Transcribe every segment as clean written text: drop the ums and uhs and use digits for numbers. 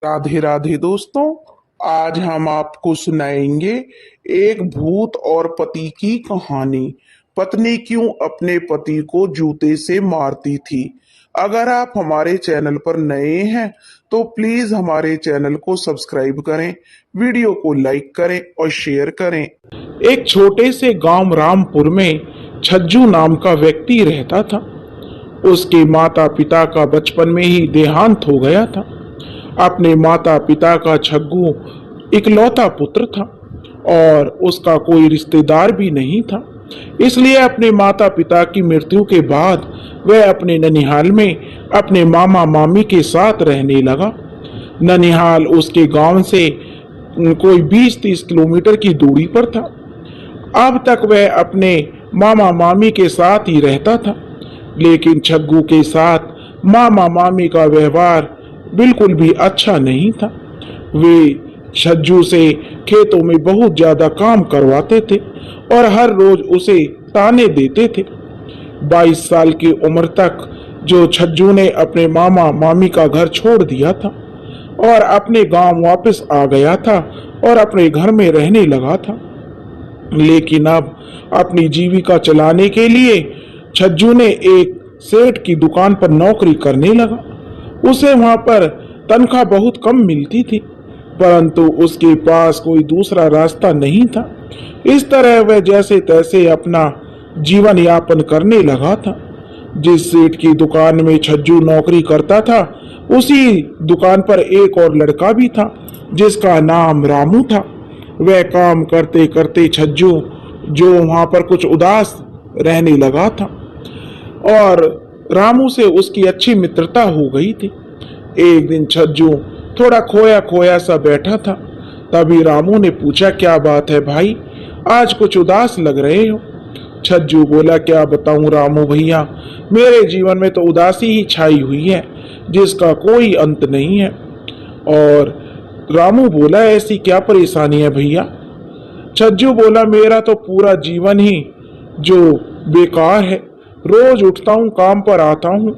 राधे राधे दोस्तों। आज हम आपको सुनाएंगे एक भूत और पति की कहानी। पत्नी क्यों अपने पति को जूते से मारती थी। अगर आप हमारे चैनल पर नए हैं तो प्लीज हमारे चैनल को सब्सक्राइब करें, वीडियो को लाइक करें और शेयर करें। एक छोटे से गांव रामपुर में छज्जू नाम का व्यक्ति रहता था। उसके माता पिता का बचपन में ही देहांत हो गया था। अपने माता पिता का छग्गू इकलौता पुत्र था और उसका कोई रिश्तेदार भी नहीं था। इसलिए अपने माता पिता की मृत्यु के बाद वह अपने ननिहाल में अपने मामा मामी के साथ रहने लगा। ननिहाल उसके गांव से कोई 20-30 किलोमीटर की दूरी पर था। अब तक वह अपने मामा मामी के साथ ही रहता था, लेकिन छग्गू के साथ मामा मामी का व्यवहार बिल्कुल भी अच्छा नहीं था। वे छज्जू से खेतों में बहुत ज्यादा काम करवाते थे और हर रोज उसे ताने देते थे। 22 साल की उम्र तक जो छज्जू ने अपने मामा मामी का घर छोड़ दिया था और अपने गांव वापस आ गया था और अपने घर में रहने लगा था। लेकिन अब अपनी जीविका चलाने के लिए छज्जू ने एक सेठ की दुकान पर नौकरी करने लगा। उसे वहां पर तनख्वाह बहुत कम मिलती थी, परंतु उसके पास कोई दूसरा रास्ता नहीं था। इस तरह वह जैसे तैसे अपना जीवन यापन करने लगा था। जिस सेठ की दुकान में छज्जू नौकरी करता था, उसी दुकान पर एक और लड़का भी था जिसका नाम रामू था। वह काम करते करते छज्जू जो वहां पर कुछ उदास रहने लगा था और रामू से उसकी अच्छी मित्रता हो गई थी। एक दिन छज्जू थोड़ा खोया खोया सा बैठा था। तभी रामू ने पूछा, क्या बात है भाई, आज कुछ उदास लग रहे हो। छज्जू बोला, क्या बताऊं रामू भैया, मेरे जीवन में तो उदासी ही छाई हुई है जिसका कोई अंत नहीं है। और रामू बोला, ऐसी क्या परेशानी है भैया। छज्जू बोला, मेरा तो पूरा जीवन ही जो बेकार है। रोज उठता हूँ, काम पर आता हूँ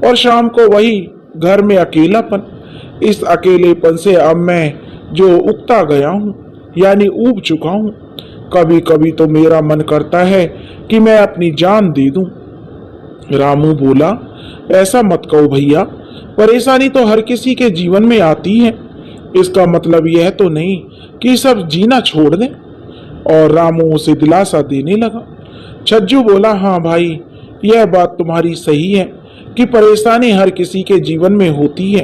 और शाम को वही घर में अकेलापन। इस अकेलेपन से अब मैं जो उगता गया हूँ, यानी ऊब चुका हूँ। कभी कभी तो मेरा मन करता है कि मैं अपनी जान दे दूं। रामू बोला, ऐसा मत कहो भैया, परेशानी तो हर किसी के जीवन में आती है, इसका मतलब यह तो नहीं कि सब जीना छोड़ दें। और रामू उसे दिलासा देने लगा। छज्जू बोला, हाँ भाई, यह बात तुम्हारी सही है कि परेशानी हर किसी के जीवन में होती है,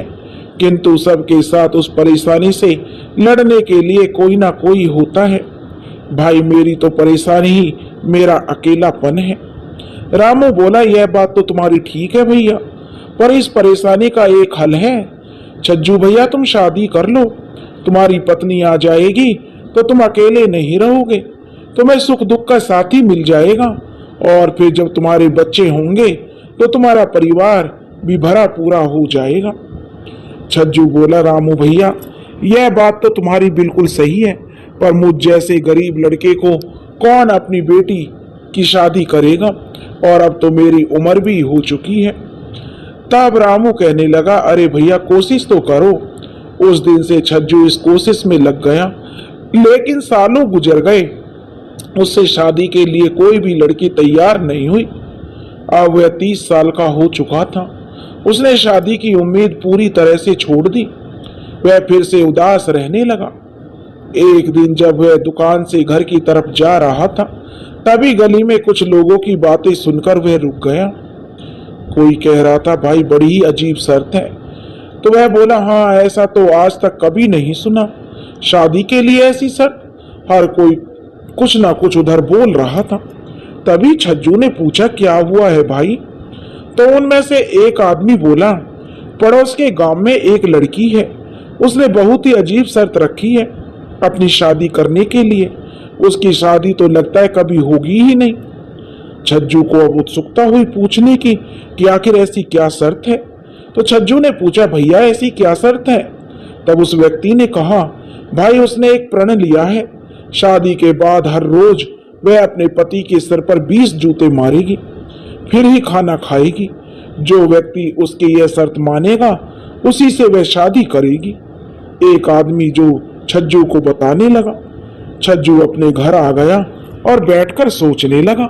किंतु सबके साथ उस परेशानी से लड़ने के लिए कोई ना कोई होता है। भाई, मेरी तो परेशानी ही मेरा अकेलापन है। रामू बोला, यह बात तो तुम्हारी ठीक है भैया, पर इस परेशानी का एक हल है। छज्जू भैया, तुम शादी कर लो, तुम्हारी पत्नी आ जाएगी तो तुम अकेले नहीं रहोगे, तुम्हें सुख दुख का साथी मिल जाएगा और फिर जब तुम्हारे बच्चे होंगे तो तुम्हारा परिवार भी भरा पूरा हो जाएगा। छज्जू बोला, रामू भैया, यह बात तो तुम्हारी बिल्कुल सही है, पर मुझ जैसे गरीब लड़के को कौन अपनी बेटी की शादी करेगा, और अब तो मेरी उम्र भी हो चुकी है। तब रामू कहने लगा, अरे भैया, कोशिश तो करो। उस दिन से छज्जू इस कोशिश में लग गया, लेकिन सालों गुजर गए, उससे शादी के लिए कोई भी लड़की तैयार नहीं हुई। अब वह 30 साल का हो चुका था। उसने शादी की उम्मीद पूरी तरह से छोड़ दी। वह फिर से उदास रहने लगा। एक दिन जब वह दुकान से घर की तरफ जा रहा था, तभी गली में कुछ लोगों की बातें सुनकर वह रुक गया। कोई कह रहा था, भाई, बड़ी ही अजीब शर्त है। तो वह बोला, हाँ, ऐसा तो आज तक कभी नहीं सुना। शादी के लिए ऐसी शर्त? हर कोई कुछ ना कुछ उधर बोल रहा था। तभी छज्जू ने पूछा, क्या हुआ है भाई? तो उनमें से एक आदमी बोला, पड़ोस के गांव में एक लड़की है, उसने बहुत ही अजीब शर्त रखी है अपनी शादी करने के लिए। उसकी शादी तो लगता है कभी होगी ही नहीं। छज्जू को अब उत्सुकता हुई पूछने की कि आखिर ऐसी क्या शर्त है। तो छज्जू ने पूछा, भैया, ऐसी क्या शर्त है? तब उस व्यक्ति ने कहा, भाई, उसने एक प्रण लिया है, शादी के बाद हर रोज वह अपने पति के सिर पर 20 जूते मारेगी, फिर ही खाना खाएगी। जो व्यक्ति उसकी यह शर्त मानेगा उसी से वह शादी करेगी। एक आदमी जो छज्जू को बताने लगा। छज्जू अपने घर आ गया और बैठकर सोचने लगा,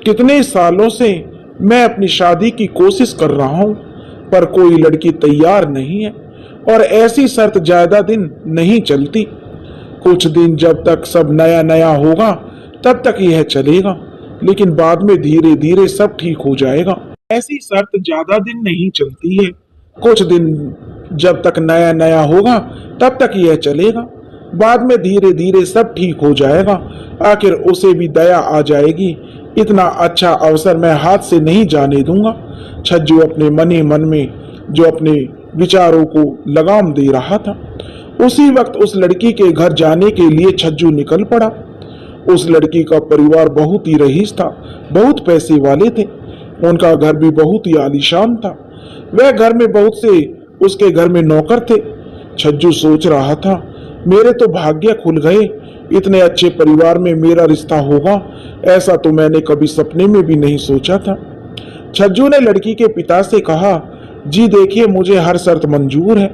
कितने सालों से मैं अपनी शादी की कोशिश कर रहा हूं, पर कोई लड़की तैयार नहीं है और ऐसी शर्त ज्यादा दिन नहीं चलती। कुछ दिन जब तक सब नया नया होगा तब तक यह चलेगा, लेकिन बाद में धीरे धीरे सब ठीक हो जाएगा। ऐसी शर्त ज्यादा दिन नहीं चलती है। कुछ दिन जब तक नया नया होगा तब तक यह चलेगा, बाद में धीरे धीरे सब ठीक हो जाएगा। आखिर उसे भी दया आ जाएगी। इतना अच्छा अवसर मैं हाथ से नहीं जाने दूंगा। छज्जू अपने मन ही मन में जो अपने विचारों को लगाम दे रहा था, उसी वक्त उस लड़की के घर जाने के लिए छज्जू निकल पड़ा। उस लड़की का परिवार बहुत ही रईस था, बहुत पैसे वाले थे। उनका घर भी बहुत ही आलीशान था। वह घर में बहुत से उसके घर में नौकर थे। छज्जू सोच रहा था, मेरे तो भाग्य खुल गए, इतने अच्छे परिवार में मेरा रिश्ता होगा, ऐसा तो मैंने कभी सपने में भी नहीं सोचा था। छज्जू ने लड़की के पिता से कहा, जी देखिए, मुझे हर शर्त मंजूर है।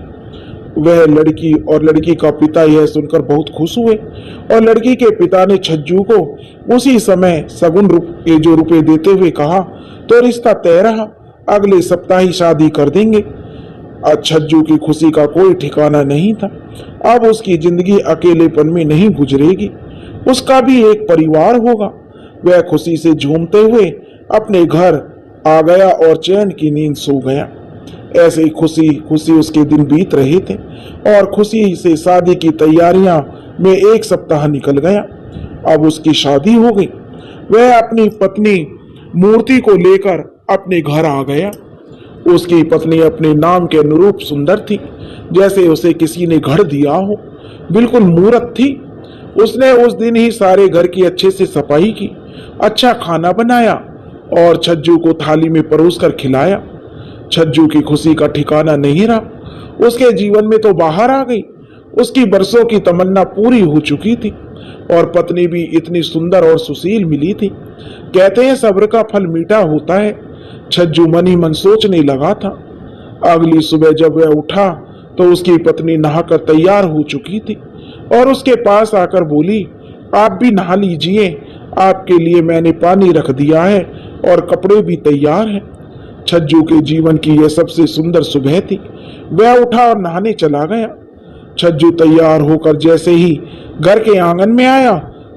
वह लड़की और लड़की का पिता यह सुनकर बहुत खुश हुए और लड़की के पिता ने छज्जू को उसी समय सगुन के जो रुपए देते हुए कहा, तो रिश्ता तय रहा, अगले सप्ताह ही शादी कर देंगे। आज छज्जू की खुशी का कोई ठिकाना नहीं था। अब उसकी जिंदगी अकेलेपन में नहीं गुजरेगी, उसका भी एक परिवार होगा। वह खुशी से झूमते हुए अपने घर आ गया और चैन की नींद सो गया। ऐसे ही खुशी खुशी उसके दिन बीत रहे थे और खुशी से शादी की तैयारियां में एक सप्ताह निकल गया। अब उसकी शादी हो गई। वह अपनी पत्नी मूर्ति को लेकर अपने घर आ गया। उसकी पत्नी अपने नाम के अनुरूप सुंदर थी, जैसे उसे किसी ने घर दिया हो, बिल्कुल मूरत थी। उसने उस दिन ही सारे घर की अच्छे से सफाई की, अच्छा खाना बनाया और छज्जू को थाली में परोस कर खिलाया। छज्जू की खुशी का ठिकाना नहीं रहा। उसके जीवन में तो बाहर आ गई। उसकी बरसों की तमन्ना पूरी हो चुकी थी और पत्नी भी इतनी सुंदर और सुशील मिली थी। कहते हैं सब्र का फल मीठा होता है। छज्जू मन ही मन सोचने लगा था। अगली सुबह जब वह उठा तो उसकी पत्नी नहाकर तैयार हो चुकी थी और उसके पास आकर बोली, आप भी नहा लीजिए, आपके लिए मैंने पानी रख दिया है और कपड़े भी तैयार हैं। छज्जू के जीवन की यह सबसे सुंदर सुबह थी। वह उठा और नहाने चला गया। छज्जू तैयार होकर जैसे ही घर के आंगन में आया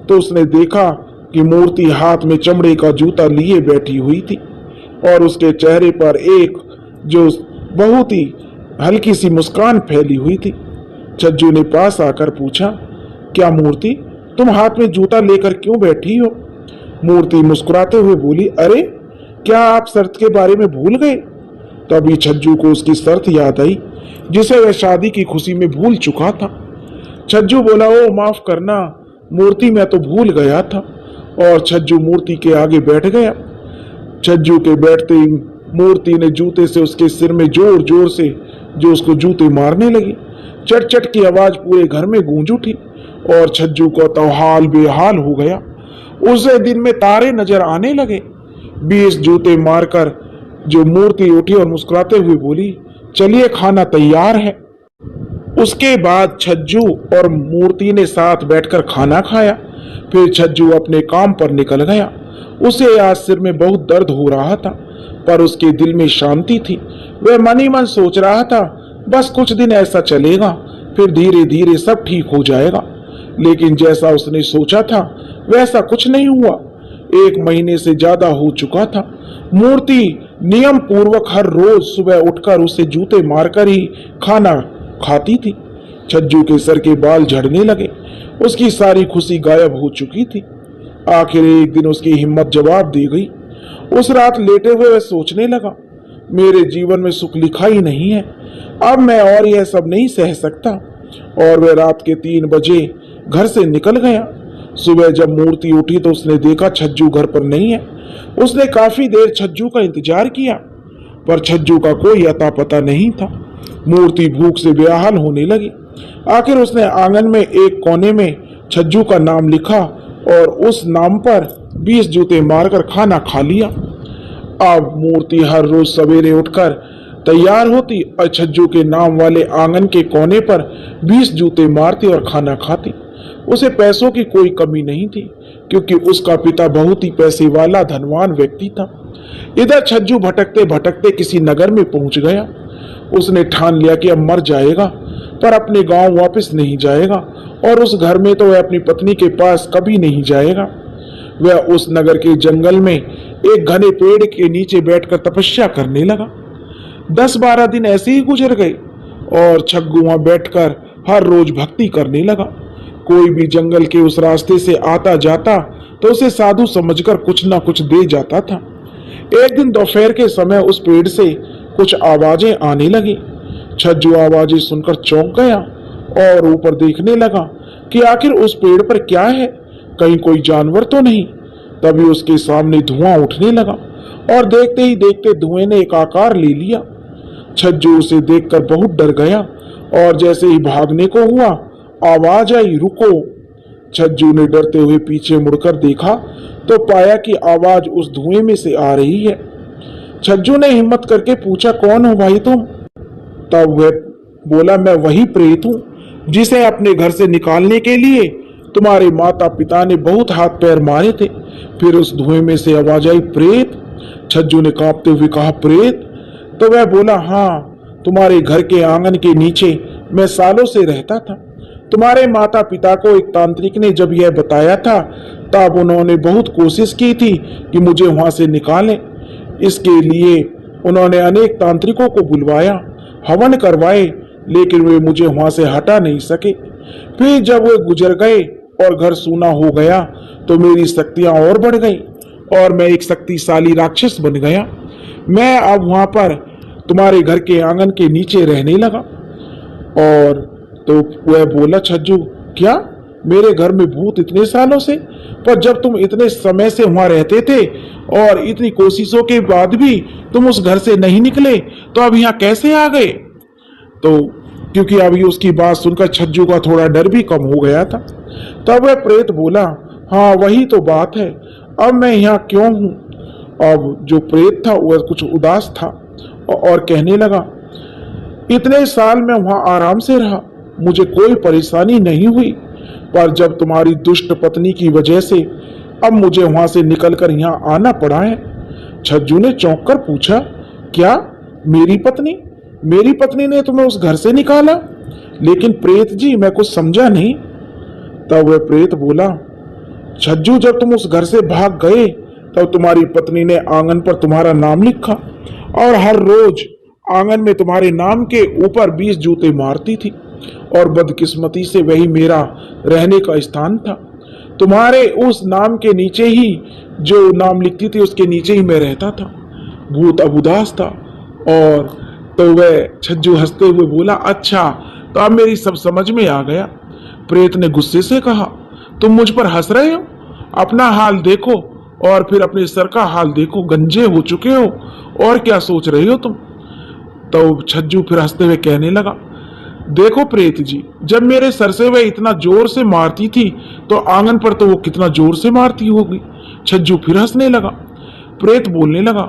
तो उसने देखा कि मूर्ति हाथ में चमड़े का जूता लिए बैठी हुई थी और उसके चेहरे पर एक जो बहुत ही हल्की सी मुस्कान फैली हुई थी। छज्जू ने पास आकर पूछा, क्या मूर्ति, तुम हाथ में जूता लेकर क्यों बैठी हो? मूर्ति मुस्कुराते हुए बोली, अरे क्या आप शर्त के बारे में भूल गए? तभी छज्जू को उसकी शर्त याद आई जिसे वह शादी की खुशी में भूल चुका था। छज्जू बोला, ओ माफ करना मूर्ति, मैं तो भूल गया था। और छज्जू मूर्ति के आगे बैठ गया। छज्जू के बैठते ही मूर्ति ने जूते से उसके सिर में जोर जोर से जो उसको जूते मारने लगी। चट चट की आवाज पूरे घर में गूंज उठी और छज्जू को तो हाल बेहाल हो गया। उसे दिन में तारे नजर आने लगे। 20 जूते मारकर जो मूर्ति उठी और मुस्कुराते हुए बोली, चलिए खाना तैयार है। उसके बाद छज्जू और मूर्ति ने साथ बैठकर खाना खाया। फिर छज्जू अपने काम पर निकल गया। उसे आज सिर में बहुत दर्द हो रहा था, पर उसके दिल में शांति थी। वह मन ही मन सोच रहा था, बस कुछ दिन ऐसा चलेगा, फिर धीरे धीरे सब ठीक हो जाएगा। लेकिन जैसा उसने सोचा था वैसा कुछ नहीं हुआ। 1 महीने से ज्यादा हो चुका था। मूर्ति नियम पूर्वक हर रोज सुबह उठकर उसे जूते मारकर ही खाना खाती थी। छज्जू के सर के बाल झड़ने लगे। उसकी सारी खुशी गायब हो चुकी थी। आखिर एक दिन उसकी हिम्मत जवाब दे गई। उस रात लेटे हुए वह सोचने लगा, मेरे जीवन में सुख लिखा ही नहीं है, अब मैं और यह सब नहीं सह सकता। और वह रात के 3 बजे घर से निकल गया। सुबह जब मूर्ति उठी तो उसने देखा छज्जू घर पर नहीं है। उसने काफी देर छज्जू का इंतजार किया, पर छज्जू का कोई अता पता नहीं था। मूर्ति भूख से बेहाल होने लगी। आखिर उसने आंगन में एक कोने में छज्जू का नाम लिखा और उस नाम पर 20 जूते मारकर खाना खा लिया। अब मूर्ति हर रोज सवेरे उठकर तैयार होती और छज्जू के नाम वाले आंगन के कोने पर 20 जूते मारती और खाना खाती। उसे पैसों की कोई कमी नहीं थी, क्योंकि उसका पिता बहुत ही पैसे वाला धनवान व्यक्ति था। इधर छज्जू भटकते भटकते किसी नगर में पहुंच गया। उसने ठान लिया कि अब मर जाएगा, पर अपने गांव वापस नहीं जाएगा और उस घर में तो वह अपनी पत्नी के पास कभी नहीं जाएगा। वह उस नगर के जंगल में एक घने पेड़ के नीचे बैठकर तपस्या करने लगा। 10-12 दिन ऐसे ही गुजर गए और छग्गू वहां बैठकर हर रोज भक्ति करने लगा। कोई भी जंगल के उस रास्ते से आता जाता तो उसे साधु समझकर कुछ ना कुछ दे जाता था। एक दिन दोपहर के समय उस पेड़ से कुछ आवाजें आने लगी। छज्जू आवाजें सुनकर चौंक गया और ऊपर देखने लगा कि आखिर उस पेड़ पर क्या है, कहीं कोई जानवर तो नहीं। तभी उसके सामने धुआं उठने लगा और देखते ही देखते धुएं ने एक आकार ले लिया। छज्जू उसे देखकर बहुत डर गया और जैसे ही भागने को हुआ, आवाज आई, रुको। छज्जू ने डरते हुए पीछे मुड़कर देखा तो पाया कि आवाज उस धुएं में से आ रही है। छज्जू ने हिम्मत करके पूछा, कौन हो भाई तुम? तब वह बोला, मैं वही प्रेत हूं जिसे अपने घर से निकालने के लिए तुम्हारे माता पिता ने बहुत हाथ पैर मारे थे। फिर उस धुएं में से आवाज आई, प्रेत? छज्जू ने कांपते हुए कहा, प्रेत? तो वह बोला, हाँ, तुम्हारे घर के आंगन के नीचे मैं सालों से रहता था। तुम्हारे माता पिता को एक तांत्रिक ने जब यह बताया था, तब उन्होंने बहुत कोशिश की थी कि मुझे वहां से निकालें। इसके लिए उन्होंने अनेक तांत्रिकों को बुलवाया, हवन करवाए, लेकिन वे मुझे वहां से हटा नहीं सके। फिर जब वे गुजर गए और घर सूना हो गया तो मेरी शक्तियां और बढ़ गई और मैं एक शक्तिशाली राक्षस बन गया। मैं अब वहां पर तुम्हारे घर के आंगन के नीचे रहने लगा। और तो वह बोला, छज्जू, क्या मेरे घर में भूत इतने सालों से? पर जब तुम इतने समय से वहां रहते थे और इतनी कोशिशों के बाद भी तुम उस घर से नहीं निकले, तो अब यहाँ कैसे आ गए? तो क्योंकि अभी उसकी बात सुनकर छज्जू का थोड़ा डर भी कम हो गया था। तब वह प्रेत बोला, हाँ वही तो बात है, अब मैं यहाँ क्यों हूँ? अब जो प्रेत था वह कुछ उदास था और कहने लगा, इतने साल मैं वहां आराम से रहा, मुझे कोई परेशानी नहीं हुई, पर जब तुम्हारी दुष्ट पत्नी की वजह से अब मुझे वहां से निकलकर यहाँ आना पड़ा है। छज्जू ने चौंक कर पूछा, क्या मेरी पत्नी? मेरी पत्नी ने तुम्हें उस घर से निकाला? लेकिन प्रेत जी, मैं कुछ समझा नहीं। तब वह प्रेत बोला, छज्जू, जब तुम उस घर से भाग गए तब तुम्हारी पत्नी ने आंगन पर तुम्हारा नाम लिखा और हर रोज आंगन में तुम्हारे नाम के ऊपर 20 जूते मारती थी और बदकिस्मती से वही मेरा रहने का स्थान था। तुम्हारे उस नाम के नीचे ही जो नाम लिखती थी उसके नीचे ही मैं रहता था। भूत अब उदास था और तो वह छज्जू हंसते हुए बोला, अच्छा, तो अब मेरी सब समझ में आ गया। प्रेत ने गुस्से से कहा, तुम मुझ पर हंस रहे हो? अपना हाल देखो और फिर अपने सर का हाल देखो, गंजे हो चुके हो, और क्या सोच रहे हो तुम? तो छज्जू फिर हंसते हुए कहने लगा, देखो प्रेत जी, जब मेरे सर से वह इतना जोर से मारती थी तो आंगन पर तो वो कितना जोर से मारती होगी। छज्जू फिर हंसने लगा। प्रेत बोलने लगा,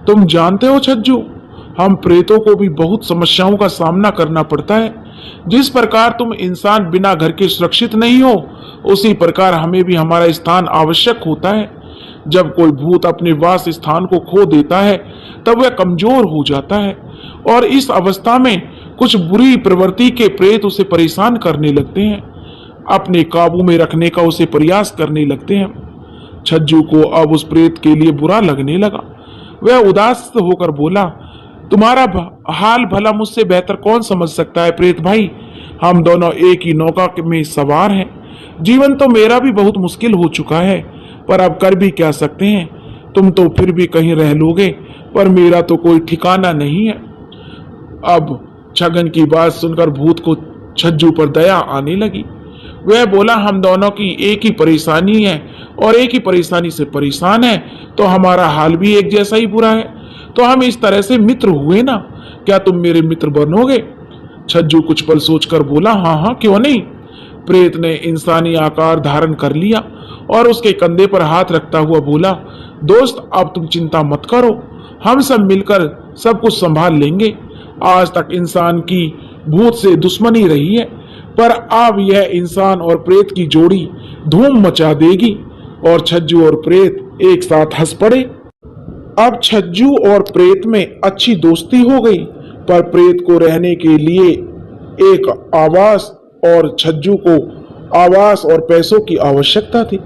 तुम जानते हो छज्जू, हम प्रेतों को भी बहुत समस्याओं का सामना करना पड़ता है। जिस प्रकार तुम इंसान बिना घर के सुरक्षित नहीं हो, उसी प्रकार हमें भी हमारा स्थान आवश्यक होता है। जब कोई भूत अपने वास स्थान को खो देता है तब वह कमजोर हो जाता है और इस अवस्था में कुछ बुरी प्रवृत्ति के प्रेत उसे परेशान करने लगते हैं, अपने काबू में रखने का उसे प्रयास करने लगते हैं। छज्जू को अब उस प्रेत के लिए बुरा लगने लगा। वह उदास होकर बोला, तुम्हारा हाल भला मुझसे बेहतर कौन समझ सकता है प्रेत भाई? हम दोनों एक ही नौका में सवार हैं। जीवन तो मेरा भी बहुत मुश्किल हो चुका है, पर अब कर भी क्या सकते हैं। तुम तो फिर भी कहीं रह लोगे, पर मेरा तो कोई ठिकाना नहीं है। अब छगन की बात सुनकर भूत को छज्जू पर दया आने लगी। वह बोला, हम दोनों की एक ही परेशानी है और एक ही परेशानी से परेशान है, तो हमारा हाल भी एक जैसा ही बुरा है। तो हम इस तरह से मित्र हुए ना, क्या तुम मेरे मित्र बनोगे? छज्जू कुछ पल सोचकर बोला, हाँ हाँ, क्यों नहीं। प्रेत ने इंसानी आकार धारण कर लिया और उसके कंधे पर हाथ रखता हुआ बोला, दोस्त, अब तुम चिंता मत करो, हम सब मिलकर सब कुछ संभाल लेंगे। आज तक इंसान की भूत से दुश्मनी रही है, पर अब यह इंसान और प्रेत की जोड़ी धूम मचा देगी। और छज्जू और प्रेत एक साथ हंस पड़े। अब छज्जू और प्रेत में अच्छी दोस्ती हो गई, पर प्रेत को रहने के लिए एक आवास और छज्जू को आवास और पैसों की आवश्यकता थी,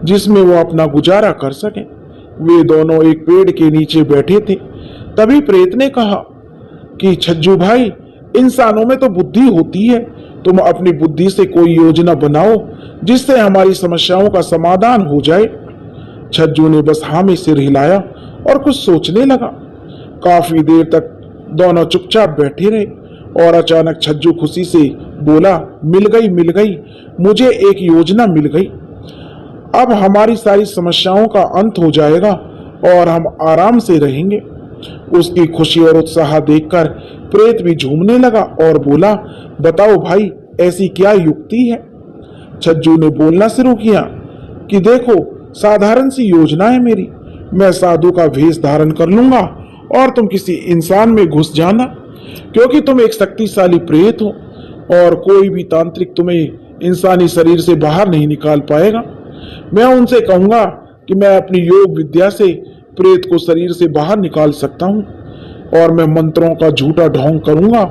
जिसमें वो अपना गुजारा कर सके। वे दोनों एक पेड़ के नीचे बैठे थे। तभी प्रेत ने कहा कि छज्जू भाई, इंसानों में तो बुद्धि होती है, तुम अपनी बुद्धि से कोई योजना बनाओ जिससे हमारी समस्याओं का समाधान हो जाए। छज्जू ने बस हाँ में सिर हिलाया और कुछ सोचने लगा। काफी देर तक दोनों चुपचाप बैठे रहे और अचानक छज्जू खुशी से बोला, मिल गई, मुझे एक योजना मिल गई। अब हमारी सारी समस्याओं का अंत हो जाएगा और हम आराम से रहेंगे। उसकी खुशी और उत्साह देखकर प्रेत भी झूमने लगा और बोला, बताओ भाई, ऐसी क्या युक्ति है? छज्जू ने बोलना शुरू किया कि देखो, साधारण सी योजना है मेरी। मैं साधु का वेश धारण कर लूंगा और तुम किसी इंसान में घुस जाना, क्योंकि तुम एक शक्तिशाली प्रेत हो और कोई भी तांत्रिक तुम्हें इंसानी शरीर से बाहर नहीं निकाल पाएगा। मैं उनसे कहूंगा कि मैं अपनी योग विद्या से प्रेत को शरीर से बाहर निकाल सकता हूँ और मैं मंत्रों का झूठा ढोंग करूंगा,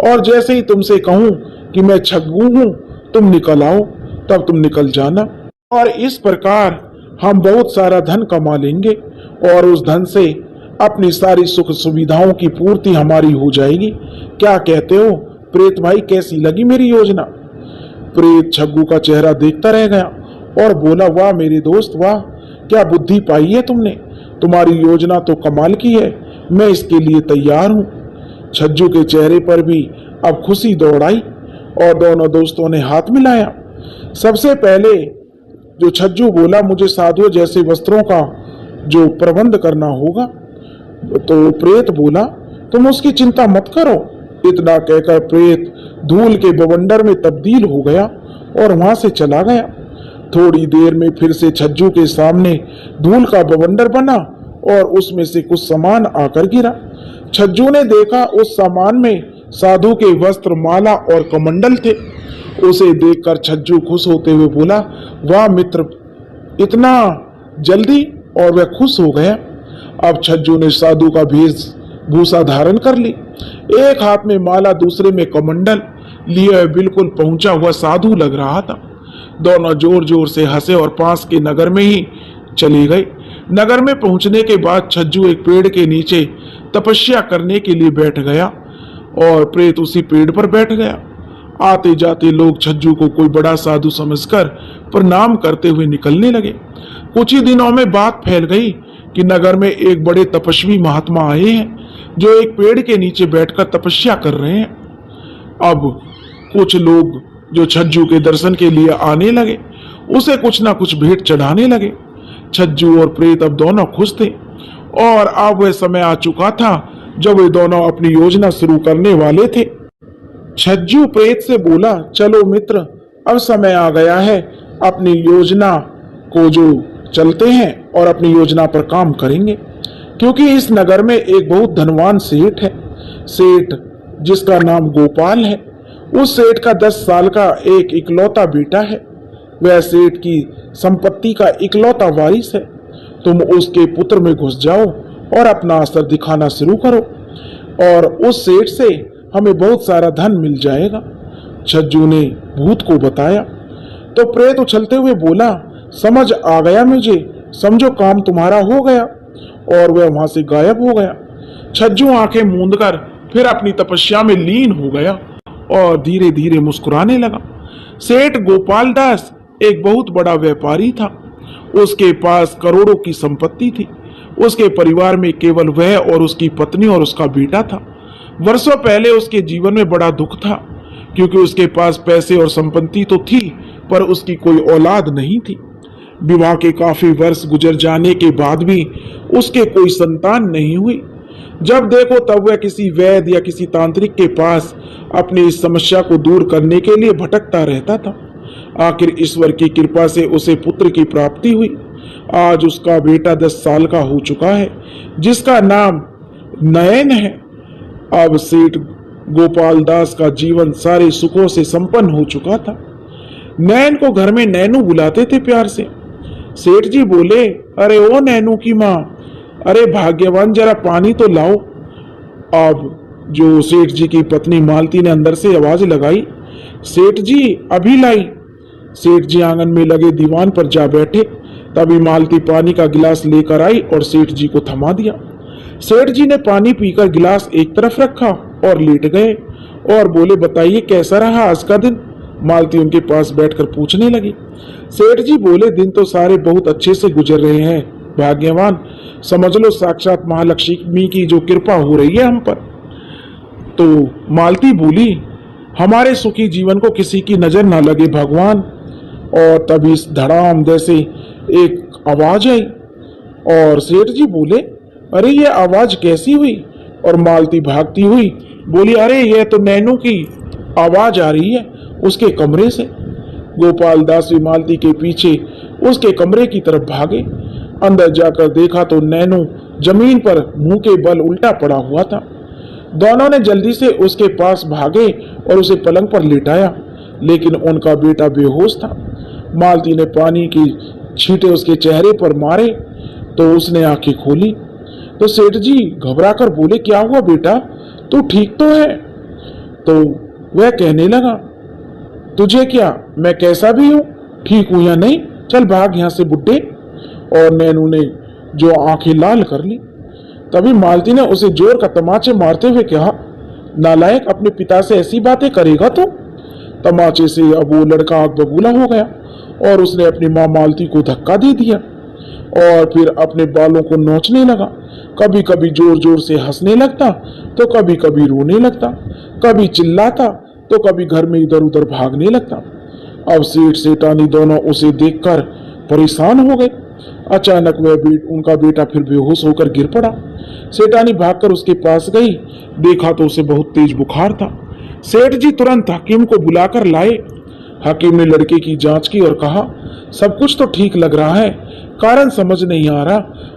और जैसे ही तुमसे कहूं कि मैं छज्जू हूं, तुम निकल आओ, तब तुम निकल जाना। और इस प्रकार हम बहुत सारा धन कमा लेंगे और उस धन से अपनी सारी सुख सुविधाओं की पूर्ति हमारी हो जाएगी। क्या कहते हो प्रेत भाई, कैसी लगी मेरी योजना? प्रेत छज्जू का चेहरा देखता रह गया और बोला, वाह मेरे दोस्त, वाह, क्या बुद्धि पाई है तुमने। तुम्हारी योजना तो कमाल की है, मैं इसके लिए तैयार हूँ। छज्जू के चेहरे पर भी अब खुशी दौड़ आई और दोनों दोस्तों ने हाथ मिलाया। सबसे पहले जो छज्जू बोला, मुझे साधुओं जैसे वस्त्रों का जो प्रबंध करना होगा। तो प्रेत बोला, तुम उसकी चिंता मत करो। इतना कहकर प्रेत धूल के बवंडर में तब्दील हो गया और वहां से चला गया। थोड़ी देर में फिर से छज्जू के सामने धूल का बवंडर बना और उसमें से कुछ सामान आकर गिरा। छज्जू ने देखा उस सामान में साधु के वस्त्र, माला और कमंडल थे। उसे देखकर छज्जू खुश होते हुए बोला, वाह मित्र, इतना जल्दी, और वह खुश हो गया। अब छज्जू ने साधु का वेशभूषा धारण कर ली। एक हाथ में माला, दूसरे में कमंडल लिए बिल्कुल पहुंचा हुआ साधु लग रहा था। दोनों जोर जोर से हंसे और पास के नगर में ही चले गए। नगर में पहुंचने के बाद छज्जू एक पेड़ के नीचे तपस्या करने के लिए बैठ गया और प्रेत उसी पेड़ पर बैठ गया। आते जाते लोग छज्जू को कोई बड़ा साधु समझकर प्रणाम करते हुए निकलने लगे। कुछ ही दिनों में बात फैल गई कि नगर में एक बड़े तपस्वी महात्मा आए हैं जो एक पेड़ के नीचे बैठकर तपस्या कर रहे हैं। अब कुछ लोग जो छज्जू के दर्शन के लिए आने लगे, उसे कुछ ना कुछ भेंट चढ़ाने लगे। छज्जू और प्रेत अब दोनों खुश थे और अब वह समय आ चुका था जब वे दोनों अपनी योजना शुरू करने वाले थे। छज्जू प्रेत से बोला, चलो मित्र, अब समय आ गया है, अपनी योजना को जो चलते हैं और अपनी योजना पर काम करेंगे। क्योंकि इस नगर में एक बहुत धनवान सेठ है, सेठ जिसका नाम गोपाल है। उस सेठ का 10 साल का एक इकलौता बेटा है। वह सेठ की संपत्ति का इकलौता वारिस है। तुम उसके पुत्र में घुस जाओ और अपना असर दिखाना शुरू करो और उस सेठ से हमें बहुत सारा धन मिल जाएगा। छज्जू ने भूत को बताया तो प्रेत उछलते हुए बोला, समझ आ गया मुझे, समझो काम तुम्हारा हो गया, और वह वहां से गायब हो गया। छज्जू आंखें मूंदकर फिर अपनी तपस्या में लीन हो गया और धीरे धीरे मुस्कुराने लगा। सेठ गोपाल दास एक बहुत बड़ा व्यापारी था। उसके पास करोड़ों की संपत्ति थी। उसके परिवार में केवल वह और उसकी पत्नी और उसका बेटा था। वर्षों पहले उसके जीवन में बड़ा दुख था, क्योंकि उसके पास पैसे और संपत्ति तो थी, पर उसकी कोई औलाद नहीं थी। विवाह के काफी वर्ष गुजर जाने के बाद भी उसके कोई संतान नहीं हुई। जब देखो तब वह किसी वैद्य या किसी तांत्रिक के पास अपनी इस समस्या को दूर करने के लिए भटकता रहता था। आखिर ईश्वर की कृपा से उसे पुत्र की प्राप्ति हुई। आज उसका बेटा 10 साल का हो चुका है, जिसका नाम नयन है। अब सेठ गोपाल दास का जीवन सारे सुखों से संपन्न हो चुका था। नैन को घर में नैनू बुलाते थे प्यार से। सेठ जी बोले, अरे ओ नैनू की माँ, अरे भाग्यवान जरा पानी तो लाओ। अब जो सेठ जी की पत्नी मालती ने अंदर से आवाज लगाई, सेठ जी अभी लाई। सेठ जी आंगन में लगे दीवान पर जा बैठे। तभी मालती पानी का गिलास लेकर आई और सेठ जी को थमा दिया। सेठ जी ने पानी पीकर गिलास एक तरफ रखा और लेट गए और बोले, बताइए कैसा रहा आज का दिन। मालती उनके पास बैठकर पूछने लगी। सेठ जी बोले, दिन तो सारे बहुत अच्छे से गुजर रहे हैं भाग्यवान, समझ लो साक्षात महालक्ष्मी की जो कृपा हो रही है हम पर। तो मालती बोली, हमारे सुखी जीवन को किसी की नजर ना लगे भगवान। और तभी धड़ाम जैसे एक आवाज आई और सेठ जी बोले, अरे ये आवाज कैसी हुई। और मालती भागती हुई बोली, अरे ये तो नैनू की आवाज आ रही है उसके कमरे से। गोपाल दास भी मालती के पीछे उसके कमरे की तरफ भागे। अंदर जाकर देखा तो नैनू जमीन पर मुंह के बल उल्टा पड़ा हुआ था। दोनों ने जल्दी से उसके पास भागे और उसे पलंग पर लेटाया, लेकिन उनका बेटा बेहोश था। मालती ने पानी की छींटे उसके चेहरे पर मारे तो उसने आंखें खोली। तो सेठ जी घबराकर बोले, क्या हुआ बेटा, तू ठीक तो है। तो वह कहने लगा, तुझे क्या, मैं कैसा भी हूं, ठीक हूं या नहीं, चल भाग यहां से बुड्ढे। और नैनू ने जो आंखें लाल कर ली। तभी मालती ने उसे जोर का तमाचे मारते हुए कहा, नालायक, अपने पिता से ऐसी बातें करेगा तो। तमाचे से अब वो लड़का आग बबूला हो गया और उसने अपनी माँ मालती को धक्का दे दिया और फिर अपने बालों को नोचने लगा। कभी कभी जोर जोर से हंसने लगता तो कभी कभी रोने लगता, कभी चिल्लाता तो कभी घर में इधर उधर भागने लगता। अब सेठ सेठानी दोनों उसे देखकर परेशान हो गए। अचानक उनका बेटा फिर बेहोश होकर गिर पड़ा। सेठानी भागकर उसके पास गई, देखा तो उसे बहुत तेज बुखार था। सेठ जी तुरंत हकीम को बुलाकर लाए। हकीम ने लड़के की जांच की और कहा, सब कुछ तो ठीक लग रहा है, कारण समझ नहीं आ रहा,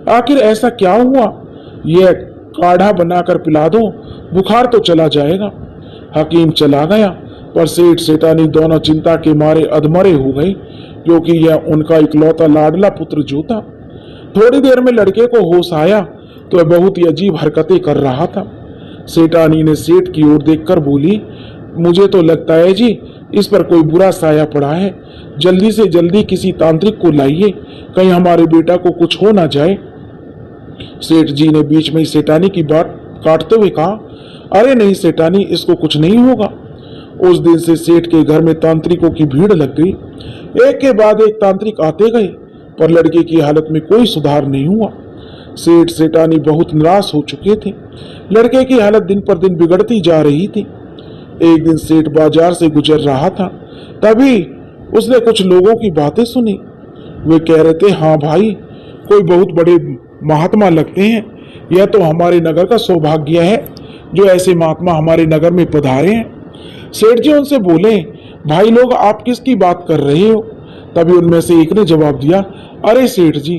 आखिर ऐसा क्या हुआ। यह काढ़ा बनाकर पिला दो, बुखार तो चला जाएगा। हकीम चला गया पर सेठ सेठानी दोनों चिंता के मारे अधमरे हो गए, क्योंकि यह उनका इकलौता लाडला पुत्र जो था। थोड़ी देर में लड़के को होश आया तो वह बहुत ही अजीब हरकतें कर रहा था। सेठानी ने सेठ की ओर देखकर बोली, मुझे तो लगता है जी इस पर कोई बुरा साया पड़ा है, जल्दी से जल्दी किसी तांत्रिक को लाइए, कहीं हमारे बेटा को कुछ हो ना जाए। सेठ जी ने बीच में ही सेठानी की बात काटते हुए कहा, अरे नहीं सेठानी, इसको कुछ नहीं होगा। उस दिन से सेठ के घर में तांत्रिकों की भीड़ लग गई। एक के बाद एक तांत्रिक आते गए पर लड़के की हालत में कोई सुधार नहीं हुआ। सेठ सेठानी बहुत निराश हो चुके थे। लड़के की हालत दिन पर दिन बिगड़ती जा रही थी। एक दिन सेठ बाजार से गुजर रहा था, तभी उसने कुछ लोगों की बातें सुनी। वे कह रहे थे, हाँ भाई, कोई बहुत बड़े महात्मा लगते हैं, यह तो हमारे नगर का सौभाग्य है जो ऐसे महात्मा हमारे नगर में पधारे हैं। सेठ जी उनसे बोले, भाई लोग आप किसकी बात कर रहे हो। तभी उनमें से एक ने जवाब दिया, अरे सेठ जी,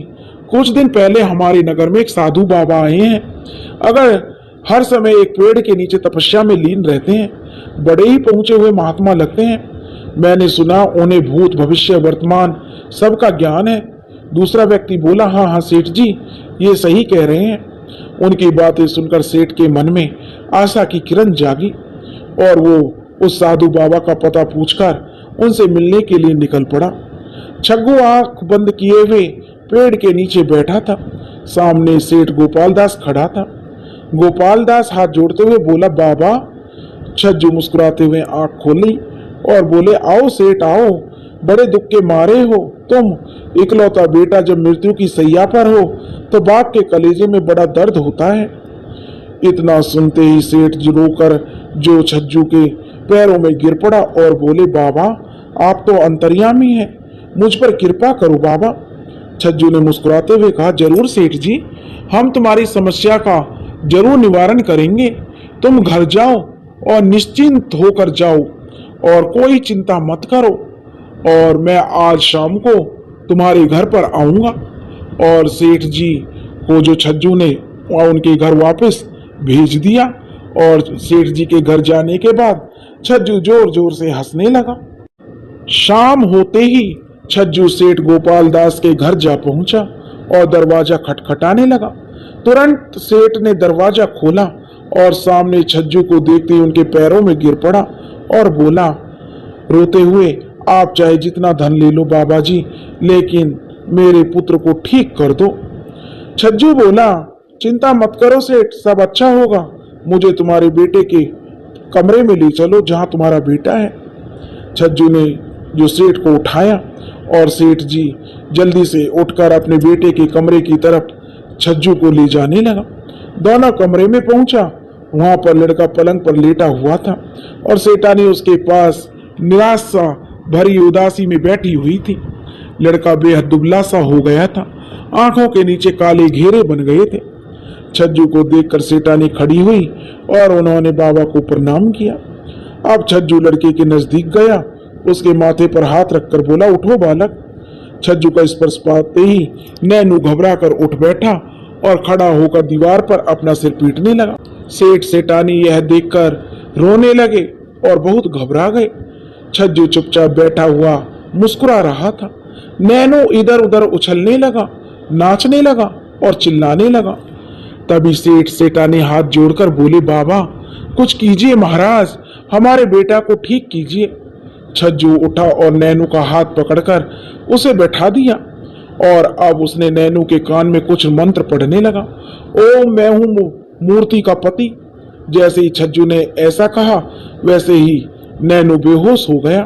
कुछ दिन पहले हमारे नगर में एक साधु बाबा आए हैं। अगर हर समय एक पेड़ के नीचे तपस्या में लीन रहते हैं, बड़े ही पहुंचे हुए महात्मा लगते हैं। मैंने सुना उन्हें भूत भविष्य वर्तमान सबका ज्ञान है। दूसरा व्यक्ति बोला, हाँ हाँ सेठ जी, ये सही कह रहे हैं। उनकी बातें सुनकर सेठ के मन में आशा की किरण जागी और वो उस साधु बाबा का पता पूछकर उनसे मिलने के लिए निकल पड़ा। छग्गू आंख बंद किए हुए पेड़ के नीचे बैठा था। सामने सेठ गोपाल दास खड़ा था। गोपाल दास हाथ जोड़ते हुए बोला, बाबा। छज्जू मुस्कुराते हुए आंख खोली और बोले, आओ सेठ आओ, बड़े दुख के मारे हो तुम। इकलौता बेटा जब मृत्यु की सैया पर हो तो बाप के कलेजे में बड़ा दर्द होता है। इतना सुनते ही सेठ रोकर जो छज्जू के पैरों में गिर पड़ा और बोले, बाबा आप तो अंतर्यामी हैं, मुझ पर कृपा करो बाबा। छज्जू ने मुस्कुराते हुए कहा, जरूर सेठ जी, हम तुम्हारी समस्या का जरूर निवारण करेंगे। तुम घर जाओ और निश्चिंत होकर जाओ और कोई चिंता मत करो, और मैं आज शाम को तुम्हारे घर पर आऊंगा। और सेठ जी को जो छज्जू ने उनके घर वापस भेज दिया और सेठ जी के घर जाने के बाद छज्जू जोर जोर से हंसने लगा। शाम होते ही छज्जू सेठ गोपाल दास के घर जा पहुंचा और दरवाजा खटखटाने लगा। तुरंत सेठ ने दरवाजा खोला और सामने छज्जू को देखते ही उनके पैरों में गिर पड़ा और बोला रोते हुए, आप चाहे जितना धन ले लो बाबा जी, लेकिन मेरे पुत्र को ठीक कर दो। छज्जू बोला, चिंता मत करो सेठ, सब अच्छा होगा। मुझे तुम्हारे बेटे के कमरे में ले चलो जहां तुम्हारा बेटा है। छज्जू ने जो सेठ को उठाया और सेठ जी जल्दी से उठकर अपने बेटे के कमरे की तरफ छज्जू को ले जाने लगा। दोनों कमरे में पहुंचा, वहां पर लड़का पलंग पर लेटा हुआ था और सेठानी उसके पास निराशा भरी उदासी में बैठी हुई थी। लड़का बेहद दुबला सा हो गया था, आंखों के नीचे काले घेरे बन गए थे। छज्जू को देखकर सेठानी खड़ी हुई और उन्होंने बाबा को प्रणाम किया। अब छज्जू लड़के के नजदीक गया, उसके माथे पर हाथ रखकर बोला, उठो बालक। छज्जू का स्पर्श पाते ही नैनू घबरा कर उठ बैठा और खड़ा होकर दीवार पर अपना सिर पीटने लगा। सेठ सेठानी यह देखकर रोने लगे और बहुत घबरा गए। छज्जू चुपचाप बैठा हुआ मुस्कुरा रहा था। नैनू इधर उधर उछलने लगा, नाचने लगा और चिल्लाने लगा। तभी सेठ सेठानी हाथ जोड़कर बोले, बाबा कुछ कीजिए महाराज, हमारे बेटा को ठीक कीजिए। छज्जू उठा और नैनू का हाथ पकड़कर उसे बैठा दिया और अब उसने नैनू के कान में कुछ मंत्र पढ़ने लगा। ओ मैं हूं मूर्ति का पति। जैसे ही छज्जू ने ऐसा कहा वैसे ही नैनू बेहोश हो गया।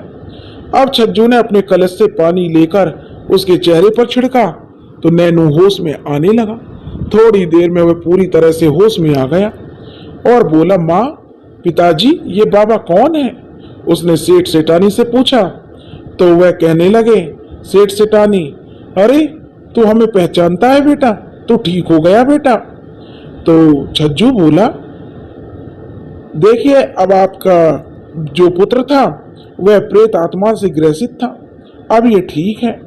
अब छज्जू ने अपने कलश से पानी लेकर उसके चेहरे पर छिड़का तो नैनू होश में आने लगा। थोड़ी देर में वह पूरी तरह से होश में आ गया और बोला, माँ पिताजी ये बाबा कौन है? उसने सेठ सेठानी से पूछा तो वह कहने लगे, सेठ सेठानी, अरे तू हमें पहचानता है बेटा, तू ठीक हो गया बेटा। तो छज्जू बोला, देखिए अब आपका जो पुत्र था वह प्रेत आत्मा से ग्रसित था, अब ये ठीक है।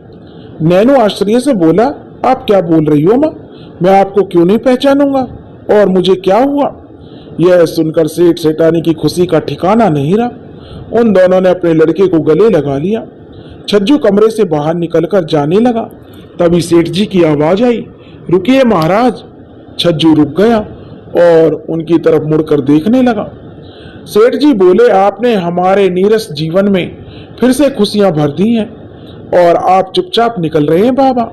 नैनू आश्चर्य से बोला, आप क्या बोल रही हो माँ, मैं आपको क्यों नहीं पहचानूंगा और मुझे क्या हुआ? यह सुनकर सेठ सेठानी की खुशी का ठिकाना नहीं रहा। उन दोनों ने अपने लड़के को गले लगा लिया। छज्जू कमरे से बाहर निकलकर जाने लगा। तभी सेठ जी की आवाज आई, रुकिए महाराज। छज्जू रुक गया और उनकी तरफ मुड़कर देखने लगा। सेठ जी बोले, आपने हमारे नीरस जीवन में फिर से खुशियां भर दी हैं और आप चुपचाप निकल रहे हैं बाबा।